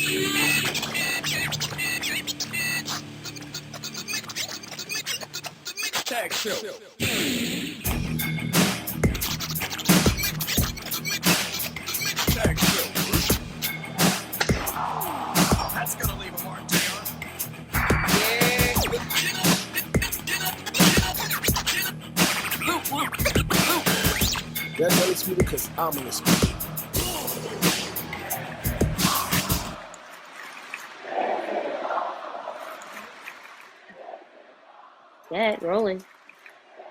Tag show. Tag show. That's gonna leave a mark, Taylor. That's undisputed because I'm undisputed. Yeah, rolling.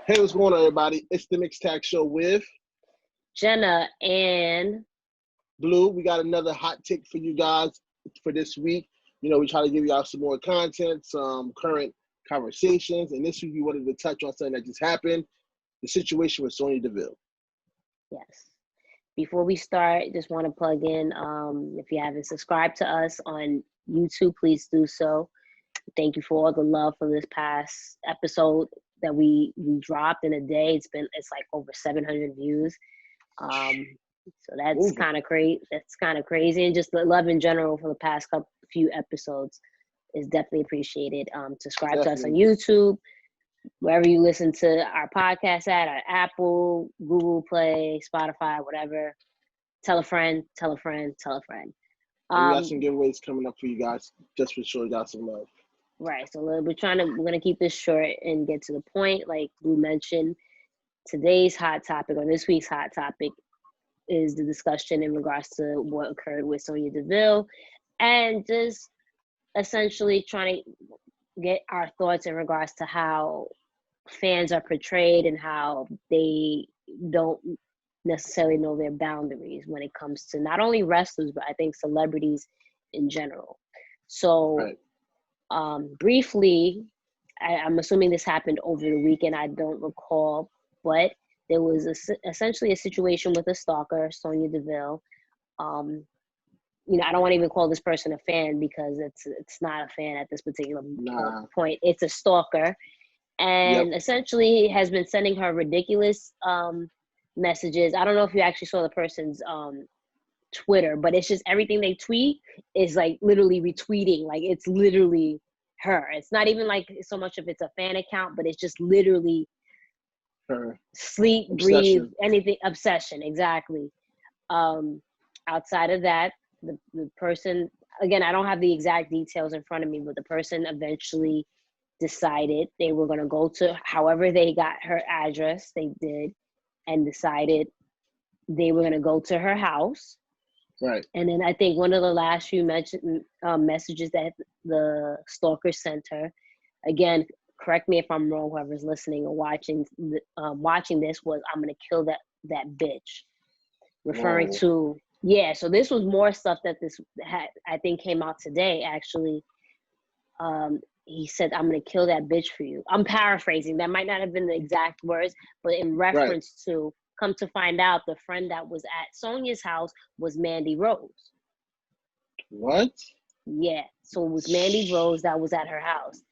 Hey, what's going on, everybody? It's the Mixed Tag Show with Jenna and Blue. We got another hot take for you guys for this week. You know, we try to give y'all some more content, some current conversations. And this week, we wanted to touch on something that just happened, the situation with Sonya Deville. yes. Before we start, just want to plug in, if you haven't subscribed to us on YouTube, please do so. Thank you for all the love for this past episode that we dropped in a day. It's like over 700 views. So that's kind of crazy. That's kind of crazy, and just the love in general for the past few episodes is definitely appreciated. Subscribe to us on YouTube, wherever you listen to our podcast at Apple, Google Play, Spotify, whatever. Tell a friend, tell a friend, tell a friend. We got some giveaways coming up for you guys, just for sure. Got some love. Right. So we're going to keep this short and get to the point. Like we mentioned, today's hot topic, or this week's hot topic, is the discussion in regards to what occurred with Sonya Deville, and just essentially trying to get our thoughts in regards to how fans are portrayed and how they don't necessarily know their boundaries when it comes to not only wrestlers, but I think celebrities in general. So Right. Briefly, I'm assuming this happened over the weekend. I don't recall, but there was essentially a situation with a stalker, Sonya Deville. You know, I don't want to even call this person a fan because it's not a fan at this particular point. It's a stalker, and essentially has been sending her ridiculous messages. I don't know if you actually saw the person's Twitter, but it's just everything they tweet is like literally retweeting. Like it's literally her. It's not even like so much of it's a fan account, but it's just literally Her. Sleep, breathe, anything, obsession, exactly. Outside of that, the person, again, I don't have the exact details in front of me, but the person eventually decided they were going to go to, however they got her address, they did, and decided they were going to go to her house. Right. And then I think one of the last few messages that the stalker sent her, again, correct me if I'm wrong, whoever's listening or watching this, was, "I'm gonna kill that bitch," referring to, so this was more stuff that this I think came out today, actually. He said, "I'm gonna kill that bitch for you." I'm paraphrasing. That might not have been the exact words, but in reference to, come to find out, the friend that was at Sonya's house was Mandy Rose. What? Yeah, so it was Mandy Rose that was at her house.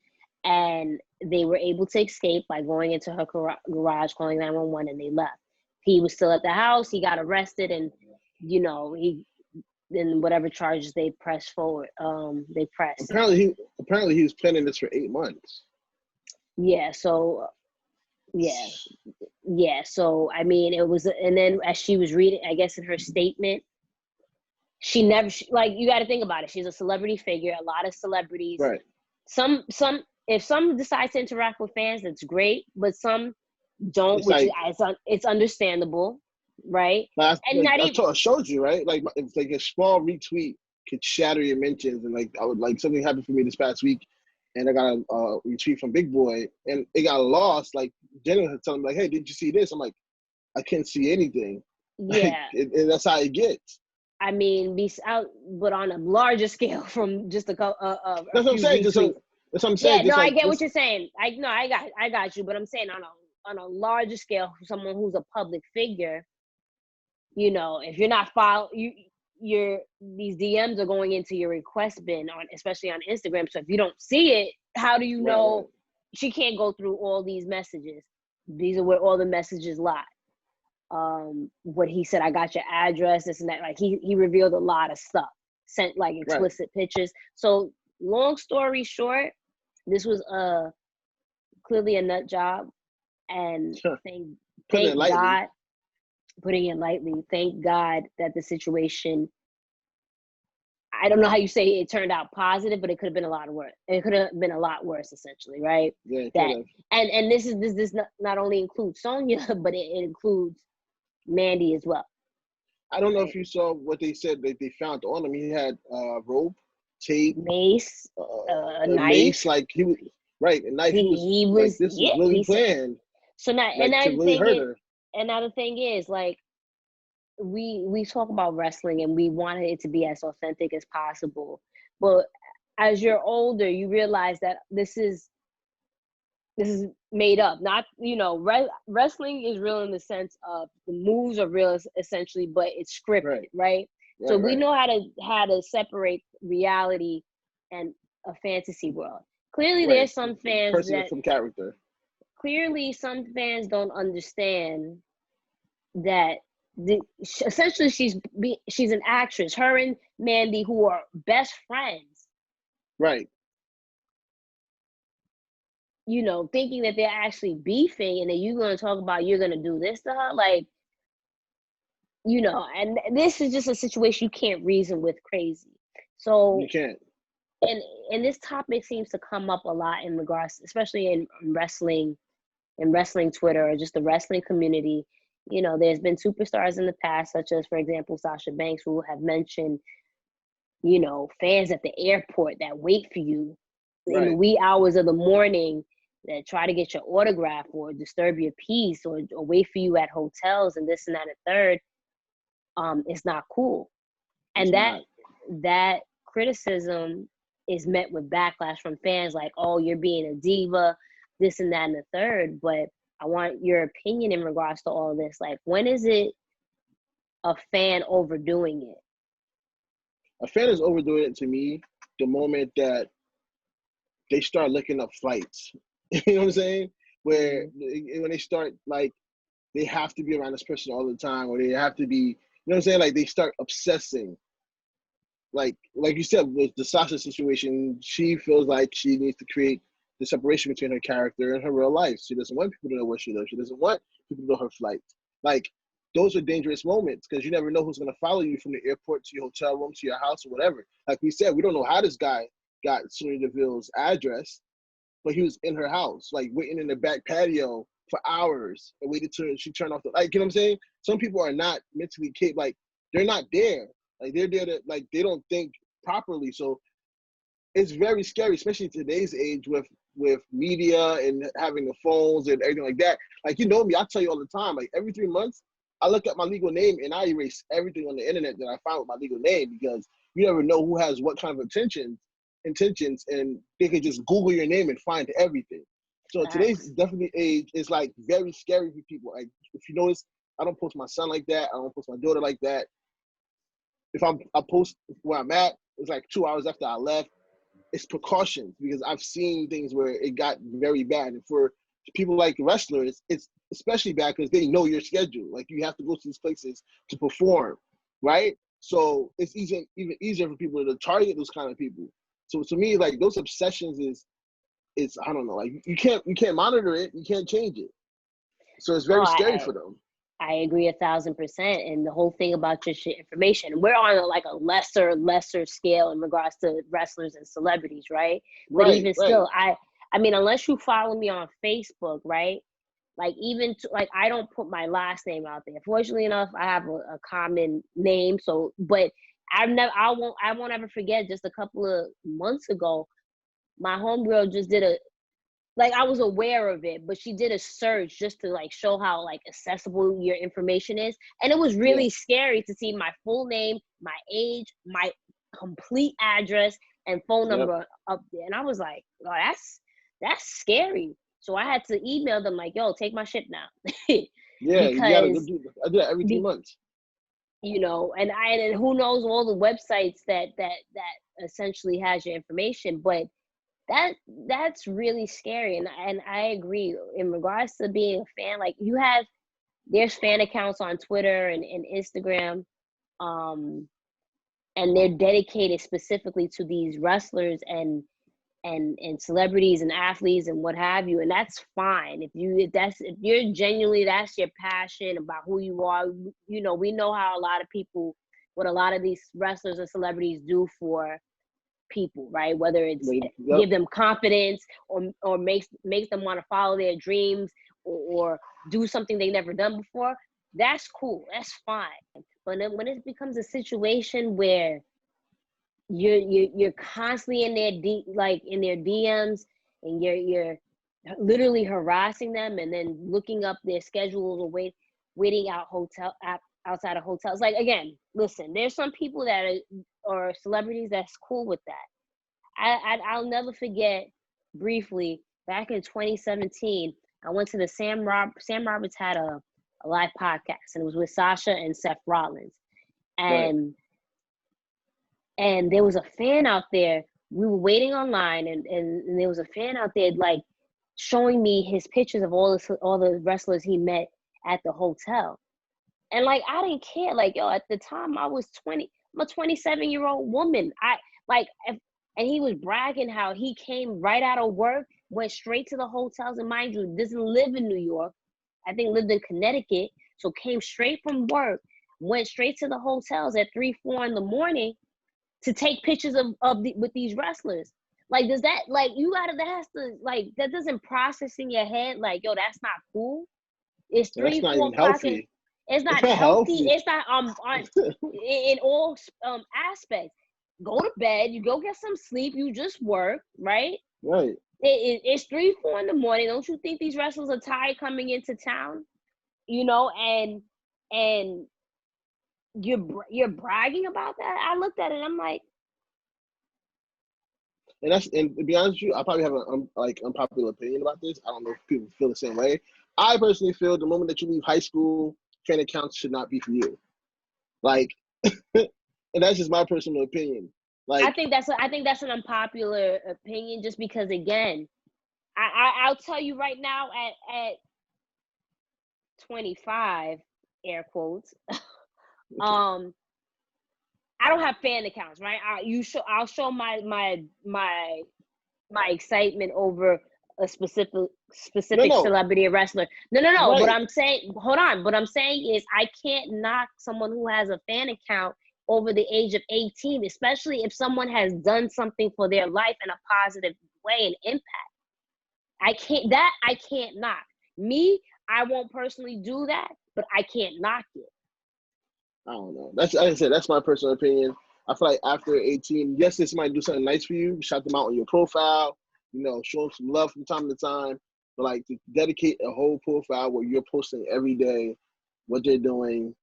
And they were able to escape by going into her garage, calling 911, and they left. He was still at the house. He got arrested, and then whatever charges they pressed forward, they pressed. Apparently he was planning this for 8 months. Yeah. So, So I mean, it was, and then as she was reading, I guess in her statement, she never like, you got to think about it. She's a celebrity figure. A lot of celebrities. Right. Some. If some decide to interact with fans, that's great, but some don't, it's understandable, right? I showed you, right? Like, it's like a small retweet could shatter your mentions, and like something happened for me this past week, and I got a retweet from Big Boy, and it got lost. Like Jenna had told me, like, "Hey, did you see this?" I'm like, "I can't see anything." Yeah, and that's how it gets. I mean, but on a larger scale from just that's what I'm saying. That's what I'm saying. Yeah, no, I get what you're saying. I got you, but I'm saying on a larger scale, someone who's a public figure, you know, if you're not these DMs are going into your request bin, especially on Instagram. So if you don't see it, how do you know? She can't go through all these messages. These are where all the messages lie. What he said, "I got your address," this and that. Like he revealed a lot of stuff. sent like Right. explicit pictures. So long story short, this was clearly a nut job, and Putting it thank lightly. God, putting it lightly, thank God that the situation, I don't know how you say it turned out positive, but it could have been a lot worse. It could have been a lot worse, essentially, right? Yeah, it That could have. and this not only includes Sonya, but it includes Mandy as well. I don't know Right? if you saw what they said that they found on him. He had rope, tape, Mace, a a mace. knife. Like he was right, a knife. He was He like, was, this was yeah. really He said planned, so. Now and like now to the really thing hurt is, her. like we talk about wrestling and we wanted it to be as authentic as possible, but as you're older, you realize that this is made up. Not, wrestling is real in the sense of the moves are real essentially, but it's scripted, Right, right? So right, we right. know how to separate reality and a fantasy world. Clearly, Right. there's some fans Person that from character. don't understand that essentially she's an actress. Her and Mandy, who are best friends, Right. thinking that they're actually beefing, and then you're going to talk about you're going to do this to her, like, and this is just a situation you can't reason with crazy. So, You can't. and this topic seems to come up a lot in regards, especially in wrestling Twitter or just the wrestling community. There's been superstars in the past, such as, for example, Sasha Banks, who have mentioned, fans at the airport that wait for you in the Right. wee hours of the morning, that try to get your autograph or disturb your peace, or wait for you at hotels and this and that and third. It's not cool. It's And not. that criticism is met with backlash from fans, like, oh, you're being a diva, this and that and the third. But I want your opinion in regards to all this. Like, when is it a fan overdoing it? A fan is overdoing it to me the moment that they start looking up fights. You know what I'm saying? Where when they start like they have to be around this person all the time, or they have to be, you know what I'm saying? Like they start obsessing. Like you said with the Sasha situation, she feels like she needs to create the separation between her character and her real life. She doesn't want people to know where she lives. She doesn't want people to know her flight. Like those are dangerous moments because you never know who's going to follow you from the airport to your hotel room to your house or whatever. Like we said, we don't know how this guy got Sonya Deville's address, but he was in her house, like waiting in the back patio for hours and waited till she turned off the, like, you know what I'm saying? Some people are not mentally capable, like they're not there. Like they're there to, like, they don't think properly. So it's very scary, especially in today's age with media and having the phones and everything like that. Like, you know me, I tell you all the time, like every 3 months, I look at my legal name and I erase everything on the internet that I find with my legal name because you never know who has what kind of intentions, and they can just Google your name and find everything. So today's Facts. definitely age is like very scary for people. Like if you notice, I don't post my son like that. I don't post my daughter like that. If I post where I'm at, it's like 2 hours after I left. It's precautions because I've seen things where it got very bad. And for people like wrestlers, it's especially bad because they know your schedule. Like you have to go to these places to perform, right? So it's even easier for people to target those kind of people. So to me, like those obsessions is I don't know, like you can't monitor it, you can't change it. So it's No, very scary for them. I agree 1,000%. And the whole thing about your shit information, we're on like a lesser scale in regards to wrestlers and celebrities, right? But Right, even right. still, I mean, unless you follow me on Facebook, right? Like even like I don't put my last name out there. Fortunately enough, I have a common name. So, but I won't ever forget. Just a couple of months ago, my homegirl just did a, like, I was aware of it, but she did a search just to like show how like accessible your information is. And it was Yeah, really scary to see my full name, my age, my complete address and phone yep. number up there. And I was like, oh, that's scary. So I had to email them like, yo, take my shit now. Yeah, you gotta go Because do I do that every 3 months. and who knows all the websites that essentially has your information. But that's really scary. And I agree in regards to being a fan. Like there's fan accounts on Twitter and Instagram, um and they're dedicated specifically to these wrestlers and celebrities and athletes and what have you, and that's fine. If you're genuinely, that's your passion about who you are. You know, we know how a lot of people, what a lot of these wrestlers and celebrities do for people, right? Whether it's give them confidence or makes them want to follow their dreams or do something they never done before. That's cool. That's fine. But then when it becomes a situation where you're constantly in their in their DMs, and you're literally harassing them, and then looking up their schedules or waiting outside of hotels. Like, again, listen, there's some people that are celebrities that's cool with that. I'll never forget, briefly, back in 2017, I went to the Sam Roberts had a live podcast, and it was with Sasha and Seth Rollins, and there was a fan out there. We were waiting online, and there was a fan out there, like, showing me his pictures of all the wrestlers he met at the hotel. And, like, I didn't care. Like, yo, at the time I was 20. I'm a 27-year-old woman. And he was bragging how he came right out of work, went straight to the hotels, and mind you, doesn't live in New York. I think lived in Connecticut. So came straight from work, went straight to the hotels at 3, 4 in the morning to take pictures with these wrestlers. Like, does that, like, that doesn't process in your head, like, yo, that's not cool. It's 3, 4 o'clock. It's not healthy. It's not in all aspects. Go to bed. You go get some sleep. You just work, right? Right. It's 3, 4 in the morning. Don't you think these wrestlers are tired coming into town? You know, and you're bragging about that. I looked at it and I'm like, and to be honest with you, I probably have an unpopular opinion about this. I don't know if people feel the same way. I personally feel the moment that you leave high school, fan accounts should not be for you. Like, and that's just my personal opinion. Like, I think that's an unpopular opinion, just because, again, I'll tell you right now, at 25, air quotes, I don't have fan accounts, right? I'll show my excitement over a specific celebrity or wrestler. No. Right. What I'm saying, hold on. What I'm saying is, I can't knock someone who has a fan account over the age of 18, especially if someone has done something for their life in a positive way and impact. I can't knock. Me, I won't personally do that, but I can't knock it. I don't know. That's, like I said, that's my personal opinion. I feel like after 18, yes, this might do something nice for you. Shout them out on your profile, you know, show them some love from time to time. But, like, to dedicate a whole profile where you're posting every day what you're doing,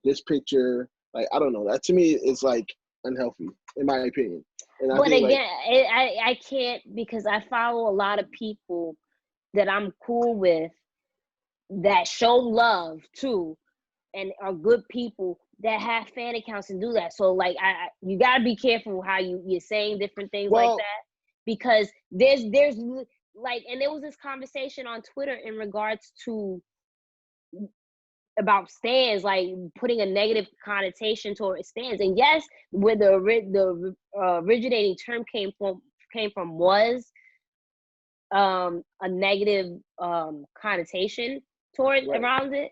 this picture, like, I don't know. That, to me, is, like, unhealthy, in my opinion. And but again, I can't, because I follow a lot of people that I'm cool with that show love too, and are good people that have fan accounts and do that. So, like, you gotta be careful how you're saying different things like that, because there's like, and there was this conversation on Twitter in regards to about stands, like putting a negative connotation toward stands. And yes, where the originating term came from was a negative connotation toward around it.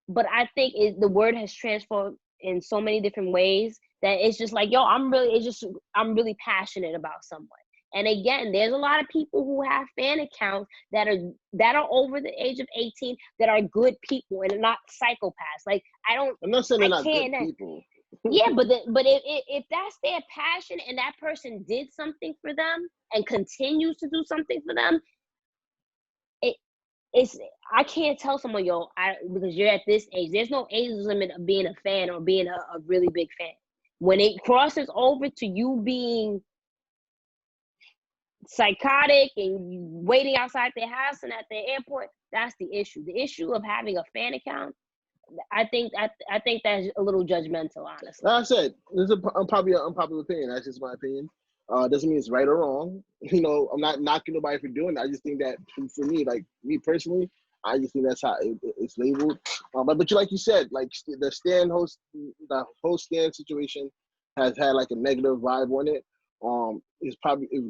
But I think the word has transformed in so many different ways that it's just like, yo, I'm really passionate about someone. And again, there's a lot of people who have fan accounts that are over the age of 18 that are good people and are not psychopaths. Like, I'm not saying they're not good people. Yeah, but if that's their passion and that person did something for them and continues to do something for them, I can't tell someone, yo, because you're at this age. There's no age limit of being a fan or being a really big fan. When it crosses over to you being psychotic and you waiting outside their house and at the airport, that's the issue. The issue of having a fan account, I think that's a little judgmental, honestly. Like I said, this is probably an unpopular opinion. That's just my opinion. Doesn't mean it's right or wrong. You know, I'm not knocking nobody for doing it. I just think that for me, like me personally, I just think that's how it's labeled. But like you said, like the host stand situation, has had like a negative vibe on it, is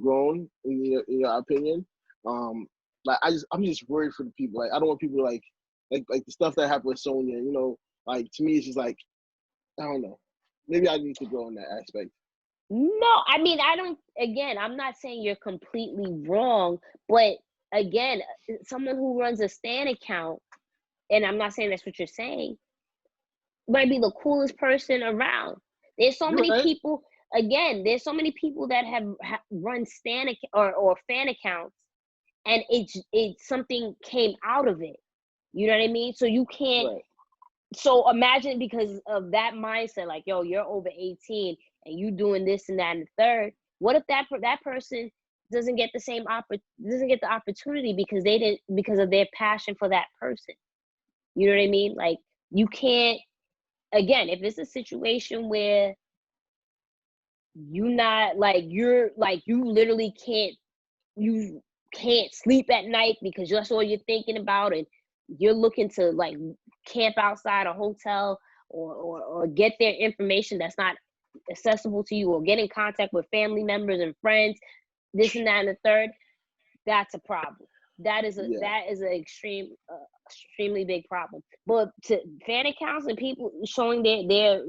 grown in your opinion. Like I'm just worried for the people. Like I don't want people like the stuff that happened with Sonya. You know, like to me it's just like I don't know. Maybe I need to grow in that aspect. No, I mean, I'm not saying you're completely wrong, but again, someone who runs a Stan account, and I'm not saying that's what you're saying, might be the coolest person around. There's so many people, there's so many people that have run Stan or fan accounts, and it's something came out of it. You know what I mean? So you can't. Right. So imagine because of that mindset, like, yo, you're over 18 and you doing this and that and the third. What if that person doesn't get the opportunity because of their passion for that person? You know what I mean? Like you can't. Again, if it's a situation where you literally can't sleep at night because that's all you're thinking about, and you're looking to like camp outside a hotel or get their information that's not accessible to you, or get in contact with family members and friends, this and that and the third, that's a problem. That is an extremely big problem. But to fan accounts and people showing their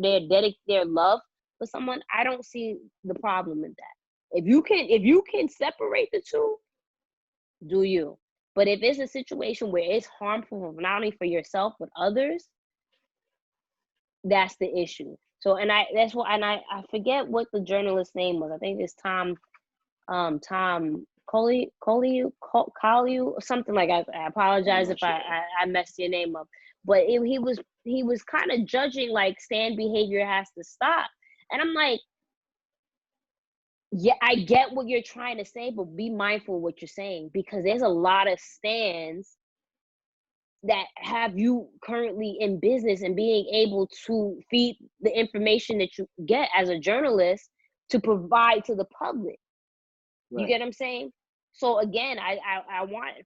love for someone, I don't see the problem in that. If you can separate the two, do you? But if it's a situation where it's harmful not only for yourself but others, that's the issue. So I forget what the journalist's name was. I think it's Tom Collier, or something like that. I apologize if I messed your name up. But he was kind of judging like Stan behavior has to stop. And I'm like, yeah, I get what you're trying to say, but be mindful of what you're saying, because there's a lot of Stans that have you currently in business and being able to feed the information that you get as a journalist to provide to the public. Right. You get what I'm saying? So again, I wanted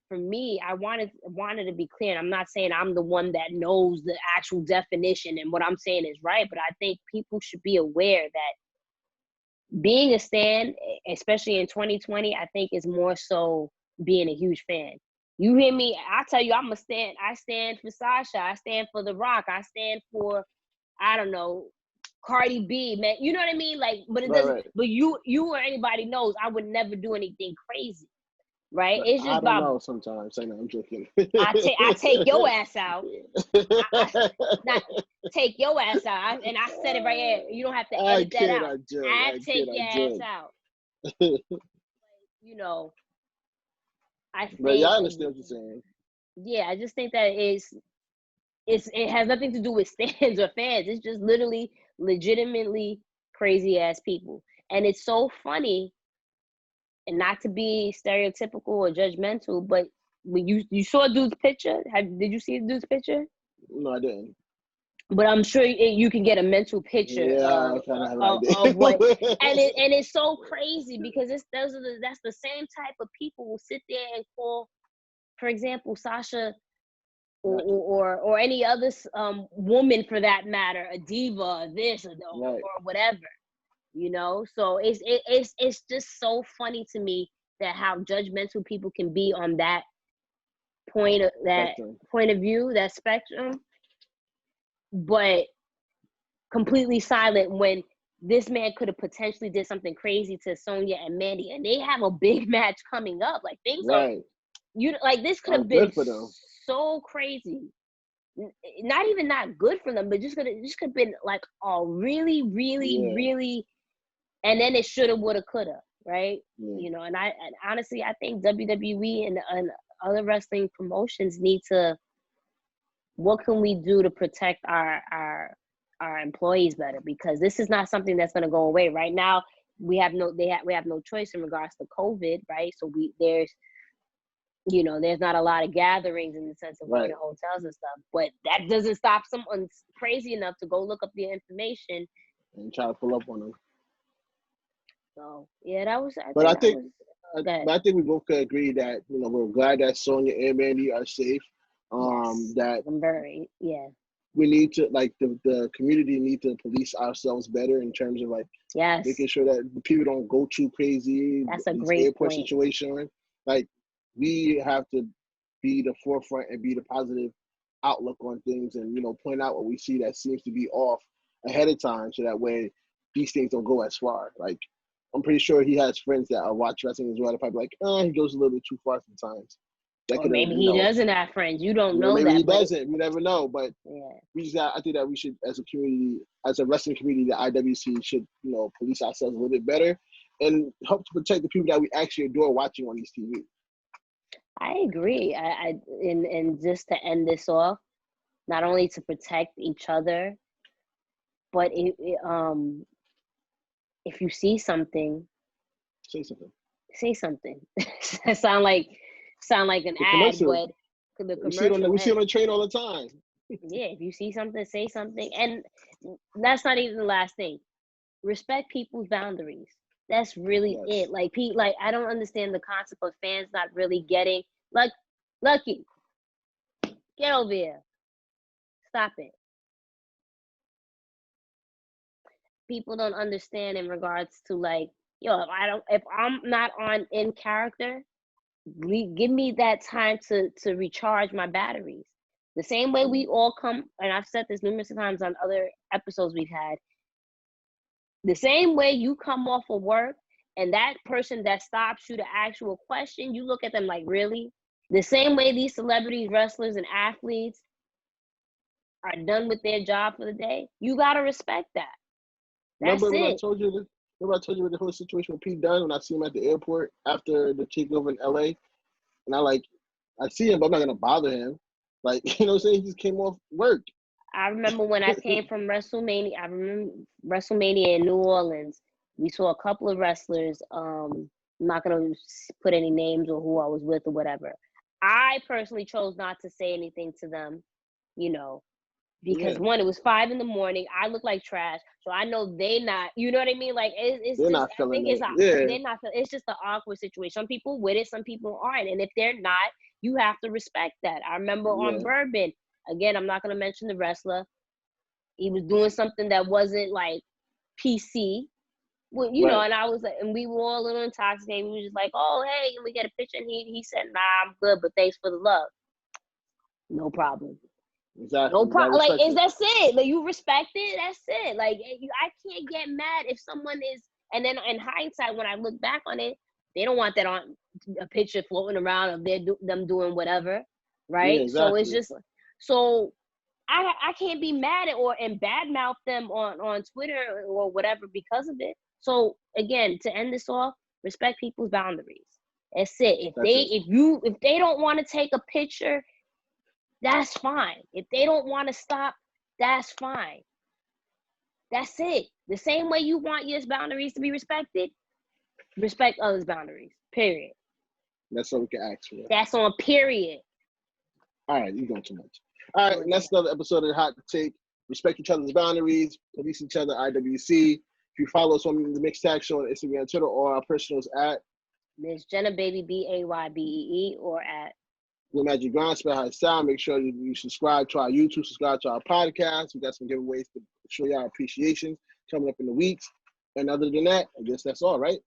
to be clear. And I'm not saying I'm the one that knows the actual definition and what I'm saying is right, but I think people should be aware that being a stan, especially in 2020, I think is more so being a huge fan. You hear me? I tell you, I'm a stan. I stand for Sasha. I stand for The Rock. I stand for, I don't know, Cardi B, man. You know what I mean? Like, but it doesn't. Right. But you or anybody knows, I would never do anything crazy, right? It's just I don't know sometimes. I know, I'm joking. I take your ass out. Take your ass out. And I said it right here. You don't have to edit that out. I take your ass out. You know, I think. But yeah, I understand what you're saying. Yeah, I just think that it has nothing to do with stans or fans. It's just literally legitimately crazy ass people. And it's so funny, and not to be stereotypical or judgmental, but when you saw dude's picture, did you see the dude's picture? No, I didn't. But I'm sure you can get a mental picture of what, and it's so crazy because that's the same type of people who sit there and call, for example, Sasha or any other woman for that matter, a diva, this or whatever, you know. So it's just so funny to me that how judgmental people can be on that point of view, that spectrum, but completely silent when this man could have potentially did something crazy to Sonya and Mandy, and they have a big match coming up. Like things are, this could have been so crazy. Not even not good for them, but just could have been like really, really, and then it shoulda, woulda, coulda, right? Yeah. You know, and honestly, I think WWE and other wrestling promotions need to. What can we do to protect our employees better? Because this is not something that's going to go away. Right now, we have no choice in regards to COVID, right? So there's not a lot of gatherings in the sense of going to hotels and stuff. But that doesn't stop someone crazy enough to go look up the information and try to pull up on them. So yeah, that was. I think we both could agree that we're glad that Sonya and Mandy are safe. Yes. That I'm very we need to like the community need to police ourselves better in terms of like Yes, making sure that the people don't go too crazy. that's a These great airport point. situation, like we have to be the forefront and be the positive outlook on things, and point out what we see that seems to be off ahead of time, so that way these things don't go as far. Like I'm pretty sure he has friends that are watch wrestling as well. They're probably like, he goes a little bit too far sometimes. That Or could have, maybe he doesn't have friends. You don't know maybe that. he But doesn't. We never know. But yeah, we just got. I think that we should, as a community, as a wrestling community, the IWC should, police ourselves a little bit better and help to protect the people that we actually adore watching on these TV. I agree. And just to end this off, not only to protect each other, but if you see something, Say something. say something. sound like an The ad, commercial. but the We see it on commercial. the train all the time. Yeah, if you see something, say something. And that's not even the last thing. Respect people's boundaries. That's really Yes. it. Like I don't understand the concept of fans not really getting like Lucky. Get over here. Stop it. People don't understand in regards to like, yo, if I'm not on in character, give me that time to recharge my batteries. The same way we all come, and I've said this numerous times on other episodes we've had, the same way you come off of work and that person that stops you to ask you a question, you look at them like, really? The same way these celebrities, wrestlers, and athletes are done with their job for the day, you got to respect that. That's Remember when I it. told you with the whole situation with Pete Dunne when I see him at the airport after the takeover in LA? And I see him, but I'm not gonna bother him. Like, what I'm saying? He just came off work. I remember when I came from WrestleMania. I remember WrestleMania in New Orleans. We saw a couple of wrestlers. I'm not gonna put any names or who I was with or whatever. I personally chose not to say anything to them, because one, it was 5 a.m. I look like trash, so I know they not. You know what I mean? Like it's They're just. not I feeling think it. they're not. It's just an awkward situation. Some people with it, some people aren't, and if they're not, you have to respect that. I remember on Yeah. Bourbon. Again, I'm not gonna mention the wrestler. He was doing something that wasn't like PC. Well, Right. and I was like, and we were all a little intoxicated. We were just like, oh, hey, can we get a picture? And he said, nah, I'm good, but thanks for the love. No problem. Exactly. No You gotta problem. Like, respect it. that's it. Like, you respect it. That's it. Like, I can't get mad if someone is. And then in hindsight, when I look back on it, they don't want that on a picture floating around of them doing whatever, Yeah, right? So it's exactly. just I can't be mad at and badmouth them on Twitter or whatever because of it. So again, to end this off, respect people's boundaries. That's it. If they don't want to take a picture, that's fine. If they don't want to stop, that's fine. That's it. The same way you want your boundaries to be respected, respect others' boundaries. Period. That's all we can ask for. That's on period. All right, you're going too much. All right, and that's another episode of the Hot Take. Respect each other's boundaries, police each other, IWC. If you follow us on the Mixed Tag Show on Instagram, Twitter, or our personals at Miss Jenna Baby BAYBEE or at Blue Magic Grind, spell how it sound. Make sure you subscribe to our YouTube, subscribe to our podcast. We got some giveaways to show you our appreciation coming up in the weeks. And other than that, I guess that's all, right?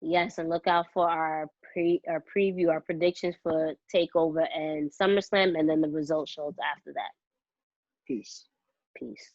Yes, and look out for our preview, our predictions for TakeOver and SummerSlam, and then the result shows after that. Peace. Peace.